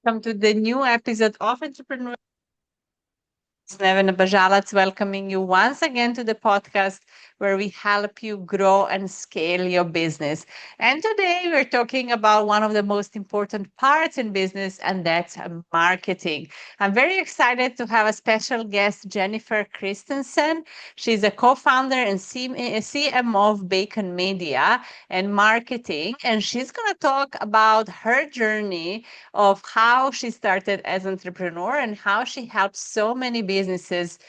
Welcome to the new episode of Entrepreneurship. Neven Bajalat's welcoming you once again to the podcast where we help you grow and scale your business. And today we're talking about one of the most important parts in business, and that's marketing. I'm very excited to have a special guest, Jennifer Christensen. She's a co-founder and CMO of Bacon Media and Marketing, and she's going to talk about her journey of how she started as an entrepreneur and how she helps so many businesses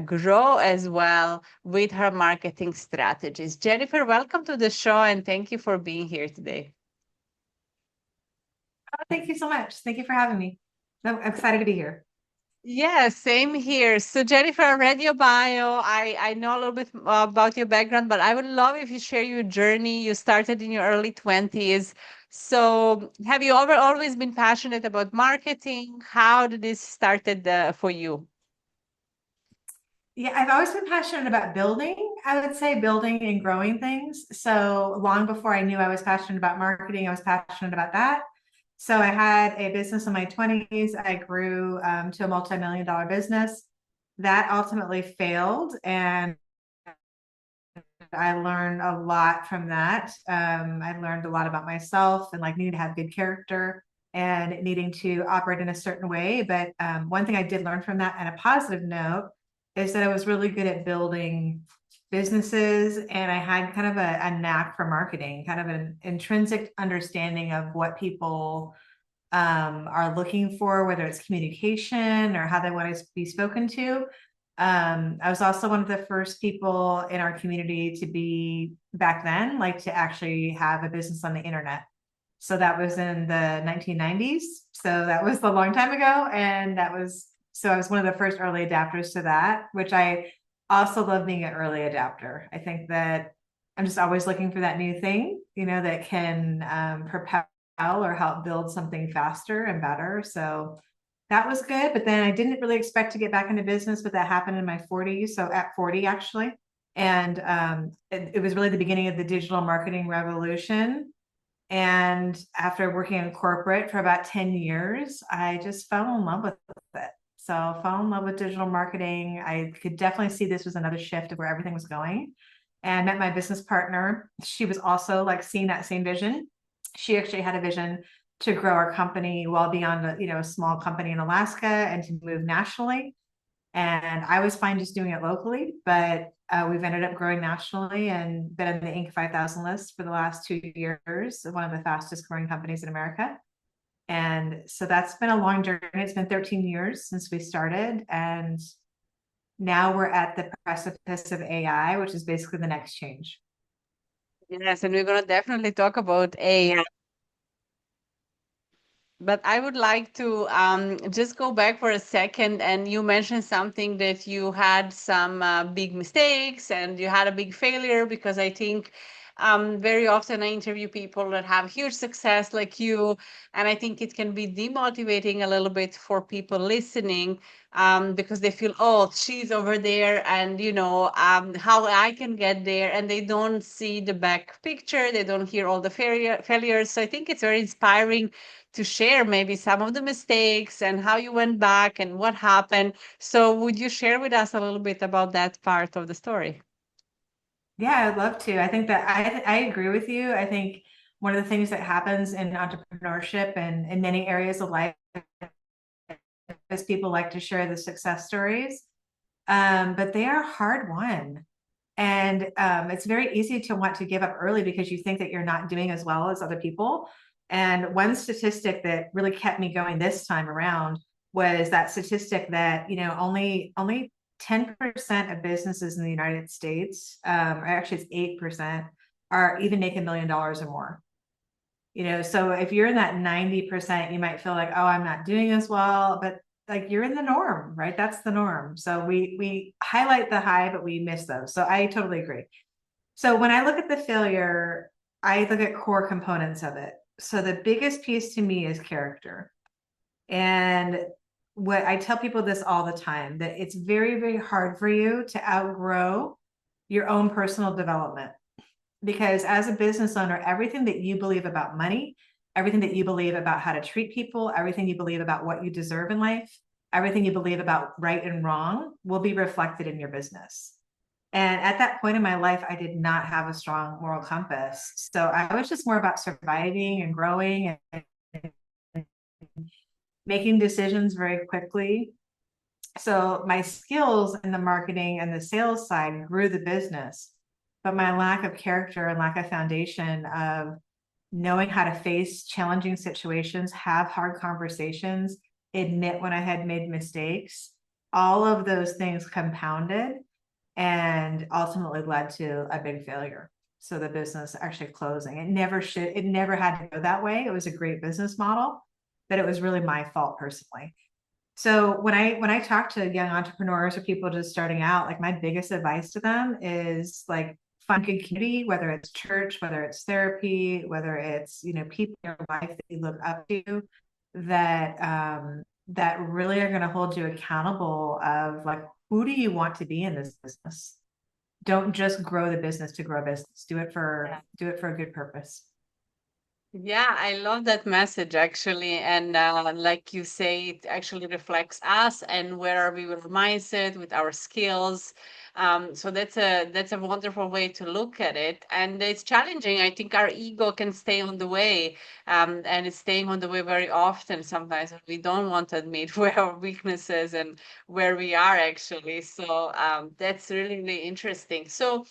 grow as well with her marketing strategies. Jennifer, welcome to the show and thank you for being here today. Thank you so much. Thank you for having me. I'm excited to be here. Yeah, same here. So, Jennifer, I read your bio. I know a little bit about your background, but I would love if you share your journey. You started in your early 20s. So, have you ever always been passionate about marketing? How did this started for you? Yeah, I've always been passionate about building, I would say building and growing things. So long before I knew I was passionate about marketing, I was passionate about that. So I had a business in my 20s. I grew to a multi-million dollar business. That ultimately failed, and I learned a lot from that. I learned a lot about myself and like needing to have good character and needing to operate in a certain way. But one thing I did learn from that, and a positive note, is that I was really good at building businesses, and I had kind of a knack for marketing, kind of an intrinsic understanding of what people are looking for, whether it's communication or how they want to be spoken to. I was also one of the first people in our community to be back then, like to actually have a business on the internet. So that was in the 1990s. So that was a long time ago. And so I was one of the first early adapters to that, which I also love being an early adapter. I think that I'm just always looking for that new thing, that can propel or help build something faster and better. So that was good. But then I didn't really expect to get back into business, but that happened in my 40s. So at 40, actually. And it was really the beginning of the digital marketing revolution. And after working in corporate for about 10 years, I just fell in love with it. So fell in love with digital marketing. I could definitely see this was another shift of where everything was going. And met my business partner. She was also like seeing that same vision. She actually had a vision to grow our company well beyond a small company in Alaska and to move nationally. And I was fine just doing it locally, but we've ended up growing nationally and been on the Inc. 5000 list for the last 2 years, one of the fastest growing companies in America. And so that's been a long journey. It's been 13 years since we started. And now we're at the precipice of AI, which is basically the next change. Yes, and we're going to definitely talk about AI. But I would like to just go back for a second. And you mentioned something that you had some big mistakes and you had a big failure because I think very often I interview people that have huge success like you. And I think it can be demotivating a little bit for people listening because they feel, oh, she's over there and, how I can get there. And they don't see the back picture. They don't hear all the failures. So I think it's very inspiring to share maybe some of the mistakes and how you went back and what happened. So, would you share with us a little bit about that part of the story? Yeah, I'd love to. I think that I agree with you. I think one of the things that happens in entrepreneurship and in many areas of life is people like to share the success stories, but they are hard won. And it's very easy to want to give up early because you think that you're not doing as well as other people. And one statistic that really kept me going this time around was that statistic that only 10% of businesses in the United States, or actually it's 8%, are even making $1 million or more. So if you're in that 90%, you might feel like, oh, I'm not doing as well, but like you're in the norm, right? That's the norm. So we highlight the high, but we miss those. So I totally agree. So when I look at the failure, I look at core components of it. So the biggest piece to me is character. And what I tell people this all the time, that it's very, very hard for you to outgrow your own personal development. Because as a business owner, everything that you believe about money, everything that you believe about how to treat people, everything you believe about what you deserve in life, everything you believe about right and wrong will be reflected in your business. And at that point in my life, I did not have a strong moral compass. So I was just more about surviving and growing and making decisions very quickly. So my skills in the marketing and the sales side grew the business, but my lack of character and lack of foundation of knowing how to face challenging situations, have hard conversations, admit when I had made mistakes, all of those things compounded and ultimately led to a big failure. So the business actually closing. It never had to go that way. It was a great business model, but it was really my fault personally. So when I talk to young entrepreneurs or people just starting out, like my biggest advice to them is like find a good community, whether it's church, whether it's therapy, whether it's, you know, people in your life that you look up to that really are going to hold you accountable of like, who do you want to be in this business? Don't just grow the business to grow a business. Do it for a good purpose. Yeah, I love that message actually. And like you say, it actually reflects us and where are we with our mindset, with our skills. So that's a wonderful way to look at it. And it's challenging. I think our ego can stay on the way, and it's staying on the way very often. Sometimes we don't want to admit where our weaknesses and where we are actually. So that's really, really interesting. So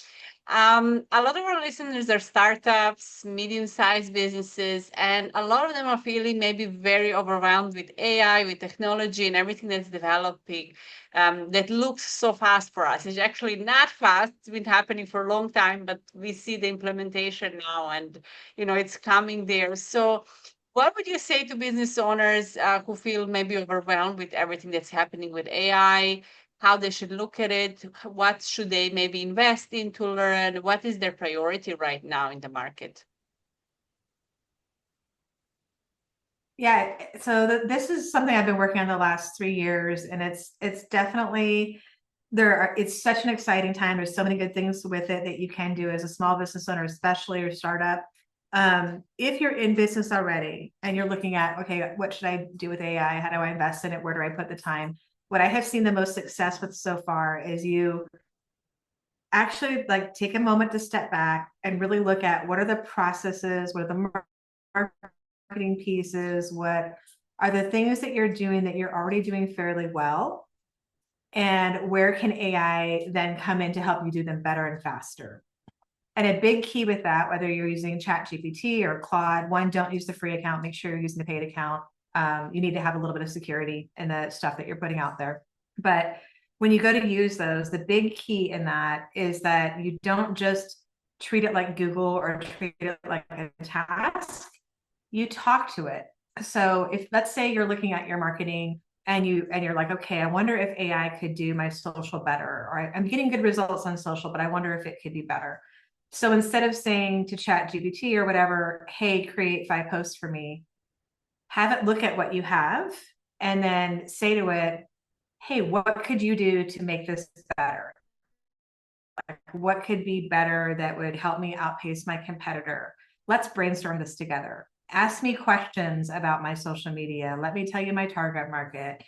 a lot of our listeners are startups, medium-sized businesses, and a lot of them are feeling maybe very overwhelmed with AI, with technology, and everything that's developing that looks so fast for us. It's actually not fast. It's been happening for a long time, but we see the implementation now, and it's coming there. So, what would you say to business owners who feel maybe overwhelmed with everything that's happening with AI? How they should look at it, what should they maybe invest in to learn, what is their priority right now in the market? Yeah, so this is something I've been working on the last 3 years, and it's definitely it's such an exciting time. There's so many good things with it that you can do as a small business owner, especially or startup. If you're in business already and you're looking at, okay, what should I do with AI? How do I invest in it? Where do I put the time? What I have seen the most success with so far is you actually like take a moment to step back and really look at what are the processes, what are the marketing pieces, what are the things that you're doing that you're already doing fairly well, and where can AI then come in to help you do them better and faster. And a big key with that, whether you're using ChatGPT or Claude, one, don't use the free account, make sure you're using the paid account. You need to have a little bit of security in the stuff that you're putting out there. But when you go to use those, the big key in that is that you don't just treat it like Google or treat it like a task. You talk to it. So if, let's say you're looking at your marketing and you're like, okay, I wonder if AI could do my social better, or I'm getting good results on social, but I wonder if it could be better. So instead of saying to ChatGPT or whatever, hey, create 5 posts for me, have it look at what you have and then say to it, hey, what could you do to make this better? Like, what could be better that would help me outpace my competitor? Let's brainstorm this together. Ask me questions about my social media. Let me tell you my target market.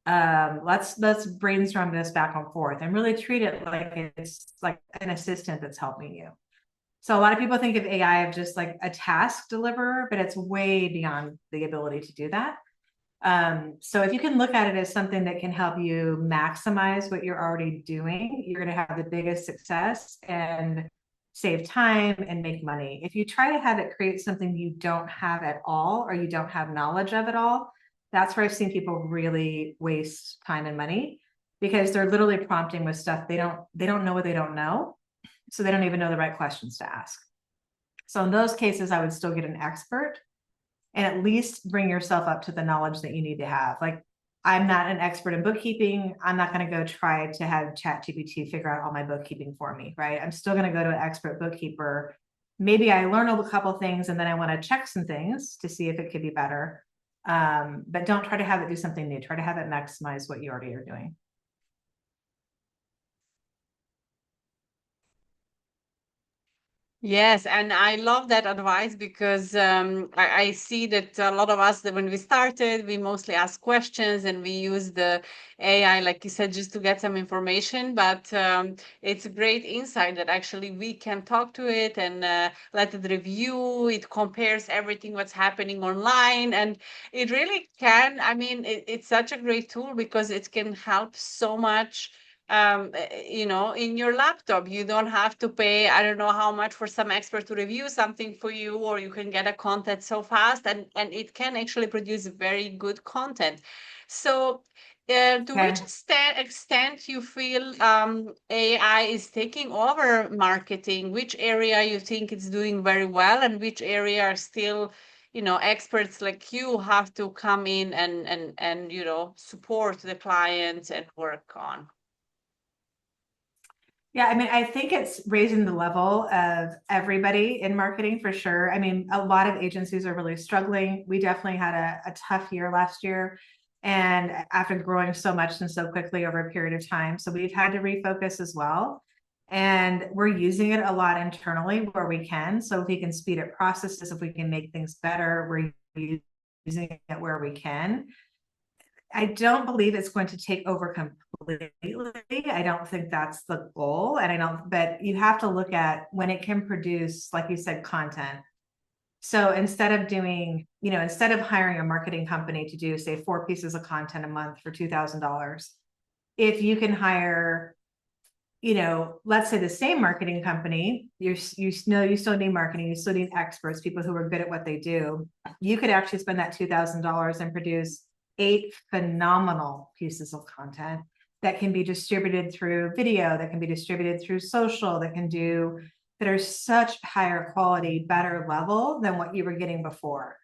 Let's brainstorm this back and forth and really treat it like it's like an assistant that's helping you. So a lot of people think of AI of just like a task deliverer, but it's way beyond the ability to do that. So if you can look at it as something that can help you maximize what you're already doing, you're going to have the biggest success and save time and make money. If you try to have it create something you don't have at all, or you don't have knowledge of at all, that's where I've seen people really waste time and money, because they're literally prompting with stuff they don't know what they don't know. So they don't even know the right questions to ask. So in those cases, I would still get an expert and at least bring yourself up to the knowledge that you need to have. Like, I'm not an expert in bookkeeping. I'm not going to go try to have ChatGPT figure out all my bookkeeping for me, right? I'm still going to go to an expert bookkeeper. Maybe I learn a couple things and then I want to check some things to see if it could be better. But don't try to have it do something new. Try to have it maximize what you already are doing. Yes, and I love that advice because I see that a lot of us, that when we started, we mostly ask questions and we use the AI, like you said, just to get some information. But it's a great insight that actually we can talk to it and let it review. It compares everything what's happening online, and it really can. I mean, it's such a great tool because it can help so much, in your laptop. You don't have to pay, I don't know how much, for some expert to review something for you, or you can get a content so fast, and it can actually produce very good content. So to which Okay. extent you feel AI is taking over marketing? Which area you think it's doing very well, and which area are still, experts like you have to come in and support the clients and work on? Yeah, I mean, I think it's raising the level of everybody in marketing for sure. I mean, a lot of agencies are really struggling. We definitely had a tough year last year. And after growing so much and so quickly over a period of time. So we've had to refocus as well. And we're using it a lot internally where we can. So if we can speed up processes, if we can make things better, we're using it where we can. I don't believe it's going to take over completely. I don't think that's the goal. And I don't, but you have to look at when it can produce, like you said, content. So instead of doing, instead of hiring a marketing company to do, say, 4 pieces of content a month for $2,000, if you can hire, let's say the same marketing company, you still need marketing, you still need experts, people who are good at what they do. You could actually spend that $2,000 and produce 8 phenomenal pieces of content that can be distributed through video, that can be distributed through social, that are such higher quality, better level than what you were getting before.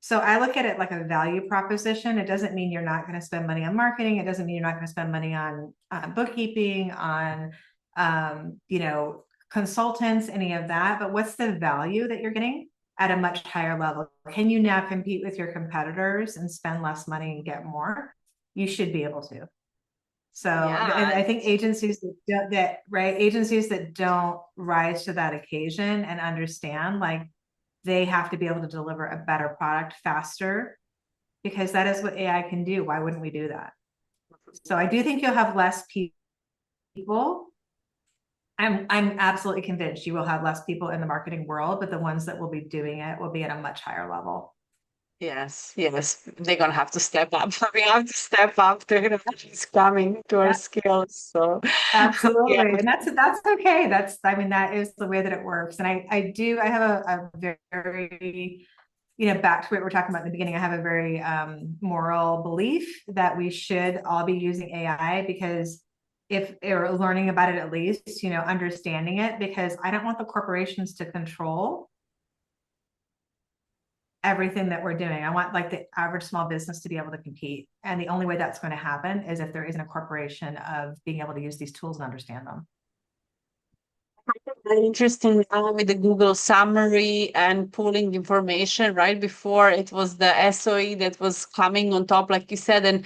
So I look at it like a value proposition. It doesn't mean you're not going to spend money on marketing. It doesn't mean you're not going to spend money on bookkeeping, on consultants, any of that. But what's the value that you're getting at a much higher level? Can you now compete with your competitors and spend less money and get more? You should be able to. So, and Yeah. I think agencies agencies that don't rise to that occasion and understand, like, they have to be able to deliver a better product faster, because that is what AI can do. Why wouldn't we do that? So I do think you'll have less people. I'm absolutely convinced you will have less people in the marketing world, but the ones that will be doing it will be at a much higher level. Yes, yes, they're gonna have to step up. We have to step up to, it's coming to our Yeah, skills. So, yeah, absolutely. And that's okay. I mean, that is the way that it works. And I have a very, back to what we're talking about in the beginning, I have a very moral belief that we should all be using AI, because if or learning about it, at least, understanding it, because I don't want the corporations to control everything that we're doing. I want, like, the average small business to be able to compete. And the only way that's going to happen is if there isn't a corporation of being able to use these tools and understand them. very interesting now with the Google summary and pulling information. Right before, it was the SOE that was coming on top, like you said, and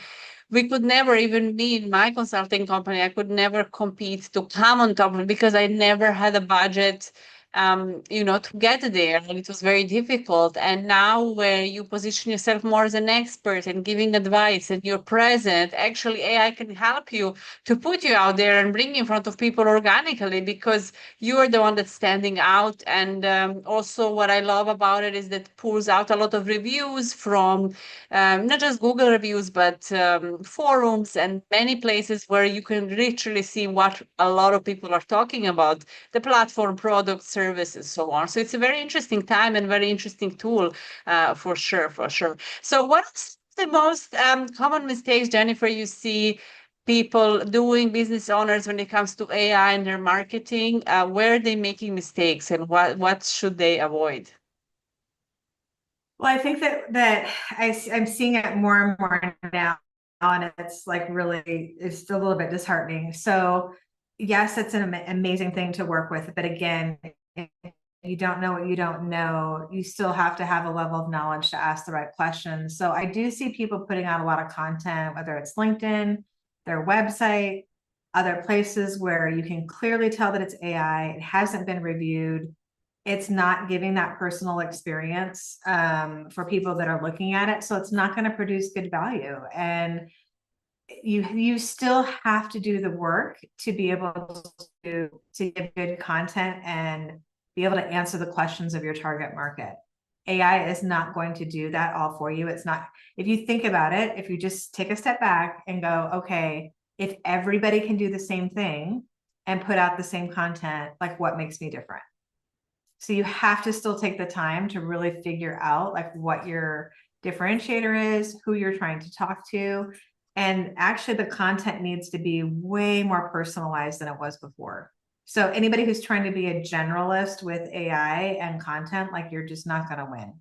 we could never, even me in my consulting company, I could never compete to come on top of it because I never had a budget, to get there. And it was very difficult. And now, where you position yourself more as an expert and giving advice and you're present, actually AI can help you to put you out there and bring you in front of people organically, because you are the one that's standing out. And also, what I love about it is that it pulls out a lot of reviews from not just Google reviews, but forums and many places where you can literally see what a lot of people are talking about, the platform, product, services, so on. So it's a very interesting time and very interesting tool, for sure, for sure. So what's the most common mistakes, Jennifer, you see people doing, business owners, when it comes to AI and their marketing? Where are they making mistakes, and what should they avoid? Well, I think I'm seeing it more and more now, and it's like really, it's a little bit disheartening. So yes, it's an amazing thing to work with, but again, if you don't know what you don't know, you still have to have a level of knowledge to ask the right questions. So I do see people putting out a lot of content, whether it's LinkedIn, their website, other places where you can clearly tell that it's AI, it hasn't been reviewed. it's not giving that personal experience for people that are looking at it. So it's not going to produce good value. And you still have to do the work to be able to give good content and be able to answer the questions of your target market. AI is not going to do that all for you. It's not, if you think about it, if you just take a step back and go, okay, if everybody can do the same thing and put out the same content, like what makes me different? So you have to still take the time to really figure out like what your differentiator is, who you're trying to talk to. And actually the content needs to be way more personalized than it was before. So anybody who's trying to be a generalist with AI and content, like you're just not going to win.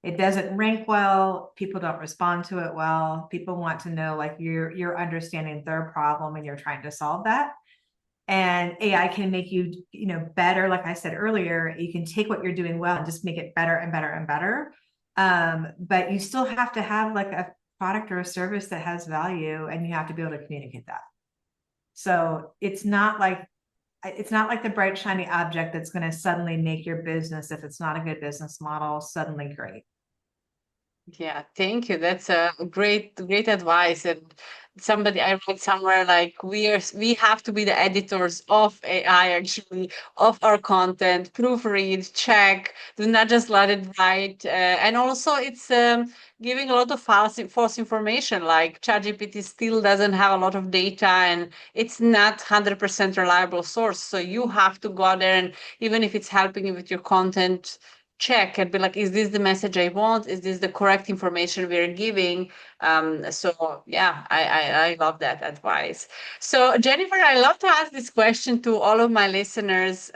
It doesn't rank well. People don't respond to it well. People want to know like you're understanding their problem and you're trying to solve that. And AI can make you, better. Like I said earlier, you can take what you're doing well and just make it better and better and better. But you still have to have like a product or a service that has value, and you have to be able to communicate that. So it's not like the bright shiny object that's going to suddenly make your business, if it's not a good business model, suddenly great. Yeah, thank you. That's a great advice. And somebody I read somewhere like we have to be the editors of AI, actually, of our content, proofread, check, do not just let it write. And also it's giving a lot of false information. Like ChatGPT still doesn't have a lot of data and it's not 100% reliable source. So you have to go out there, and even if it's helping you with your content, check and be like, is this the message I want? Is this the correct information we're giving? So yeah, I love that advice. So Jennifer, I love to ask this question to all of my listeners,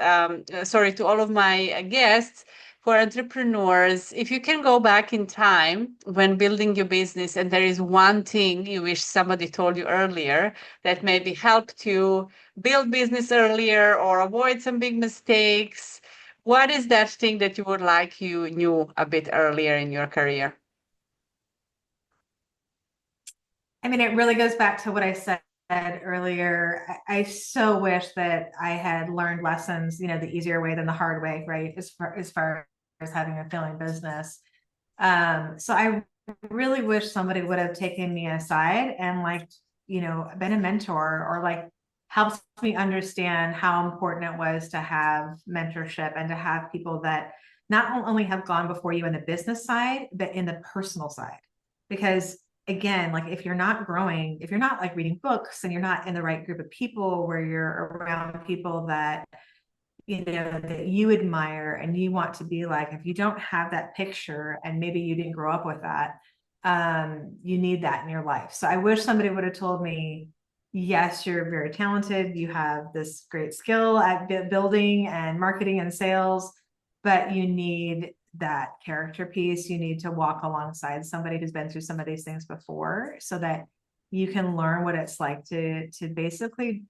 sorry, to all of my guests who are entrepreneurs. If you can go back in time when building your business and there is one thing you wish somebody told you earlier that maybe helped you build business earlier or avoid some big mistakes, what is that thing that you would like you knew a bit earlier in your career? I mean, it really goes back to what I said earlier. I so wish that I had learned lessons, the easier way than the hard way, right? As far as having a failing business. So I really wish somebody would have taken me aside and like, been a mentor or like helped me understand how important it was to have mentorship and to have people that not only have gone before you in the business side, but in the personal side. Because again, like if you're not growing, if you're not like reading books and you're not in the right group of people where you're around people that that you admire and you want to be like, if you don't have that picture and maybe you didn't grow up with that, you need that in your life. So I wish somebody would have told me, yes, you're very talented, you have this great skill at building and marketing and sales, but you need that character piece. You need to walk alongside somebody who's been through some of these things before so that you can learn what it's like to basically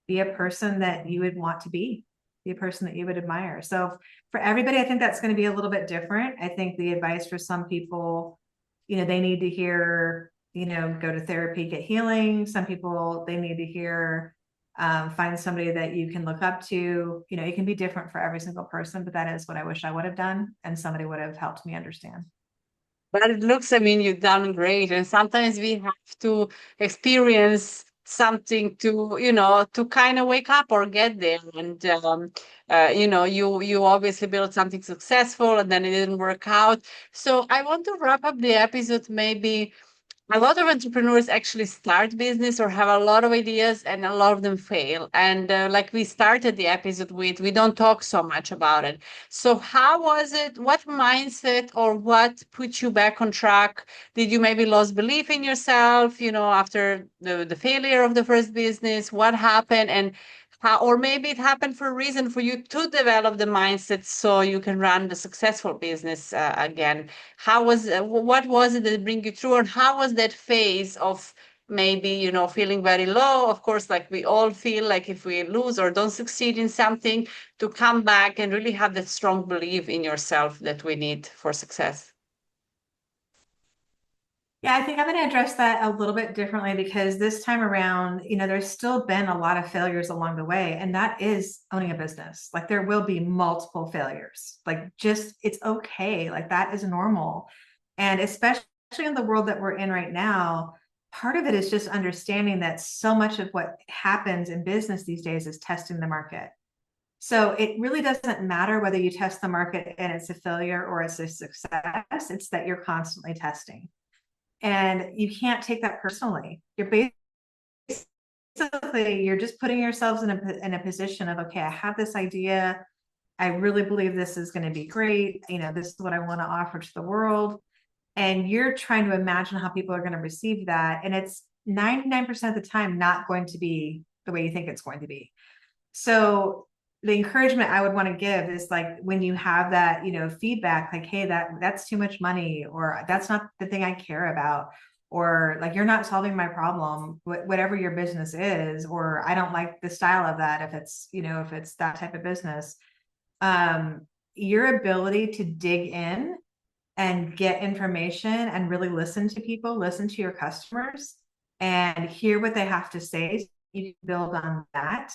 be a person that you would want to be a person that you would admire. So for everybody, I think that's going to be a little bit different. I think the advice for some people, they need to hear, go to therapy, get healing. Some people, they need to hear, find somebody that you can look up to. It can be different for every single person, but that is what I wish I would have done. And somebody would have helped me understand. But it looks, I mean, you've done great. And sometimes we have to experience something to, to kind of wake up or get there. And, you obviously built something successful and then it didn't work out. So I want to wrap up the episode maybe. A lot of entrepreneurs actually start business or have a lot of ideas and a lot of them fail. And like we started the episode with, we don't talk so much about it. So how was it? What mindset or what put you back on track? Did you maybe lose belief in yourself, after the failure of the first business? What happened? And how, or maybe it happened for a reason for you to develop the mindset so you can run the successful business again. How was what was it that bring you through, and how was that phase of maybe feeling very low, of course, like we all feel, like if we lose or don't succeed in something, to come back and really have that strong belief in yourself that we need for success? Yeah, I think I'm going to address that a little bit differently because this time around, there's still been a lot of failures along the way, and that is owning a business. Like there will be multiple failures. Like just it's okay. Like that is normal. And especially in the world that we're in right now, part of it is just understanding that so much of what happens in business these days is testing the market. So it really doesn't matter whether you test the market and it's a failure or it's a success. It's that you're constantly testing. And you can't take that personally. You're basically you're just putting yourselves in a position of, okay, I have this idea. I really believe this is going to be great. This is what I want to offer to the world. And you're trying to imagine how people are going to receive that. And it's 99% of the time not going to be the way you think it's going to be. So the encouragement I would want to give is like when you have that, feedback, like, hey, that's too much money, or that's not the thing I care about, or like you're not solving my problem, whatever your business is, or I don't like the style of that if it's that type of business. Your ability to dig in and get information and really listen to people, listen to your customers, and hear what they have to say. So you can build on that.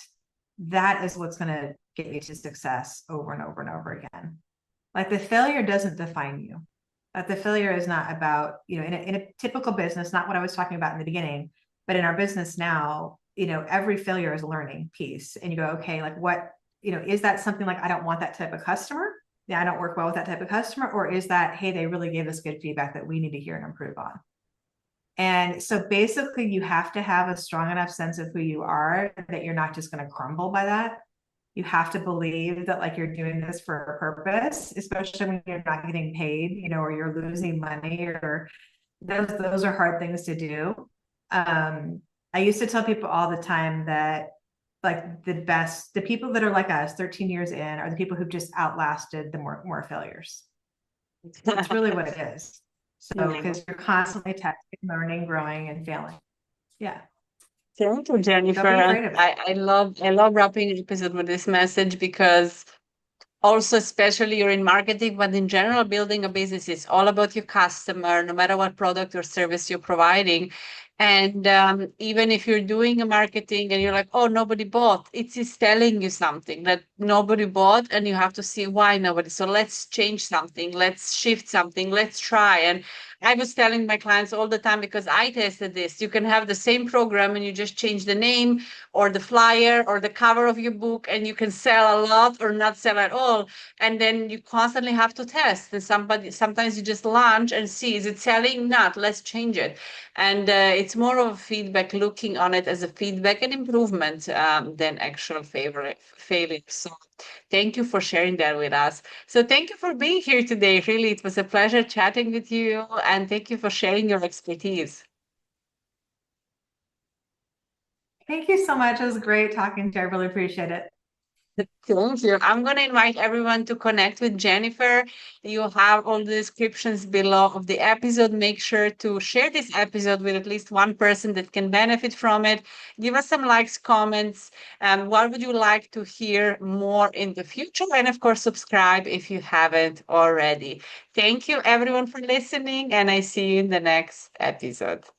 That is what's going to get you to success over and over and over again. Like the failure doesn't define you. The failure is not about, in a typical business, not what I was talking about in the beginning, but in our business now, every failure is a learning piece. And you go, okay, like what, is that something like, I don't want that type of customer? Yeah, I don't work well with that type of customer. Or is that, hey, they really gave us good feedback that we need to hear and improve on? And so basically you have to have a strong enough sense of who you are that you're not just going to crumble by that. You have to believe that like you're doing this for a purpose, especially when you're not getting paid, or you're losing money, or those are hard things to do. I used to tell people all the time that like the people that are like us 13 years in are the people who've just outlasted the more failures. That's really what it is. So, Yeah. because you're constantly testing, learning, growing, and failing. Yeah. Thank you, Don't Jennifer. be And afraid of it. I love wrapping the episode with this message because also, especially you're in marketing, but in general, building a business is all about your customer, no matter what product or service you're providing. And even if you're doing a marketing and you're like, oh, nobody bought, it is telling you something that nobody bought, and you have to see why nobody. So let's change something, let's shift something, let's try. And I was telling my clients all the time because I tested this. You can have the same program and you just change the name or the flyer or the cover of your book, and you can sell a lot or not sell at all. And then you constantly have to test. And sometimes you just launch and see, is it selling? Not, let's change it. And it's more of a feedback, looking on it as a feedback and improvement than actual failure. So thank you for sharing that with us. So thank you for being here today. Really, it was a pleasure chatting with you, and thank you for sharing your expertise. Thank you so much. It was great talking to you. I really appreciate it. Thank you. I'm going to invite everyone to connect with Jennifer. You have all the descriptions below of the episode. Make sure to share this episode with at least one person that can benefit from it. Give us some likes, comments, and what would you like to hear more in the future? And of course, subscribe if you haven't already. Thank you, everyone, for listening, and I see you in the next episode.